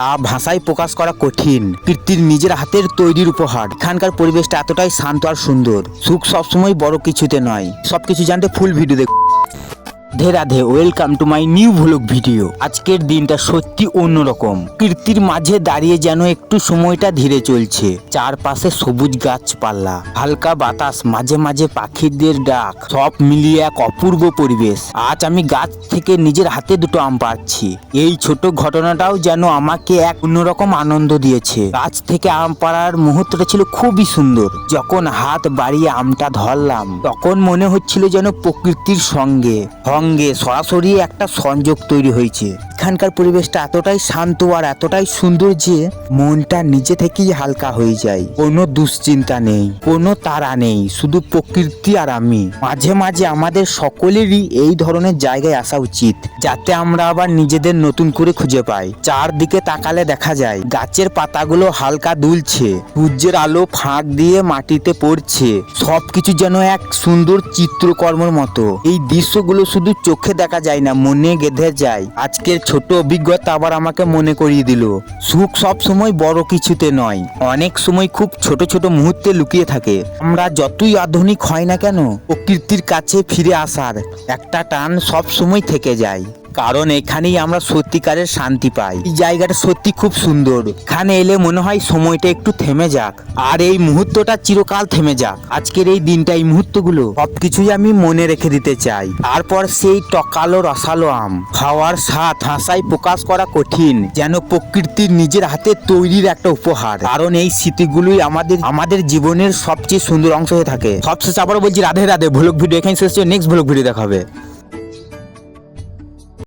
ভাষায় প্রকাশ করা কঠিন। কীর্তির নিজের হাতের তৈরির উপহার। এখানকার পরিবেশটা এতটাই শান্ত আর সুন্দর। সুখ সবসময় বড় কিছুতে নয়। সবকিছু জানতে ফুল ভিডিও দেখ। Radhe Radhe, welcome to my new vlog video. আজকের দিনটা সত্যি অন্যরকম। কীর্তির মাঝে দাঁড়িয়ে যেন একটু সময়টা ধীরে চলছে। চারপাশে সবুজ গাছপালা, হালকা বাতাস, মাঝে মাঝে পাখিদের ডাক, সব মিলিয়ে এক অপূর্ব পরিবেশ। আজ আমি গাছ থেকে নিজের হাতে দুটো আম পাড়ছি। এই ছোট ঘটনাটাও যেন আমাকে এক অন্যরকম আনন্দ দিয়েছে। গাছ থেকে আম পাড়ার মুহূর্তটা ছিল খুবই সুন্দর। যখন হাত বাড়িয়ে আমটা ধরলাম তখন মনে হচ্ছিল যেন প্রকৃতির সঙ্গে সরাসরি একটা সংযোগ তৈরি হয়েছে। এখানকার পরিবেশটা এতটাই শান্ত আর এতটাই সুন্দর যে মনটা নিজে থেকেই হালকা হয়ে যায়। কোনো দুশ্চিন্তা নেই, কোনো তাড়া নেই, শুধু প্রকৃতি আর আমি। মাঝে মাঝে আমাদের সকলেরই এই ধরনের জায়গায় আসা উচিত, যাতে আমরা আবার নিজেদের নতুন করে খুঁজে পাই। চারদিকে তাকালে দেখা যায় গাছের পাতাগুলো হালকা দুলছে, সূর্যের আলো ফাঁক দিয়ে মাটিতে পড়ছে। সবকিছু যেন এক সুন্দর চিত্রকর্মের মতো। এই দৃশ্যগুলো শুধু চোখে দেখা যায় না, মনে গেঁথে যায়। আজকের ছোট অভিজ্ঞতা আবার আমাকে মনে করিয়ে দিল, সুখ সব সময় বড় কিছুতে নয়, অনেক সময় খুব ছোট ছোট মুহূর্তে লুকিয়ে থাকে। আমরা যতই আধুনিক হয় না কেন, প্রকৃতির কাছে ফিরে আসার একটা টান সব সময় থেকে যায়। কারণ এখানেই আমরা সত্যিকারের শান্তি পাই। এই জায়গাটা সত্যি খুব সুন্দর। এখানে এলে মনে হয় সময়টা একটু থেমে যাক, আর এই মুহূর্তটা চিরকাল থেমে যাক। আজকের এই দিনটা, এই মুহূর্তগুলো সবকিছুই আমি মনে রেখে দিতে চাই। তারপর সেই টকালো রসালো আম খাওয়ার স্বাদ ভাষায় প্রকাশ করা কঠিন, যেন প্রকৃতির নিজের হাতে তৈরির একটা উপহার। কারণ এই স্মৃতিগুলোই আমাদের জীবনের সবচেয়ে সুন্দর অংশ হয়ে থাকে। সবশেষে আবারও বলছি রাধে রাধে। ভ্লগ ভিডিও এখানে শেষ, নেক্সট ভ্লগ ভিডিও দেখাবে।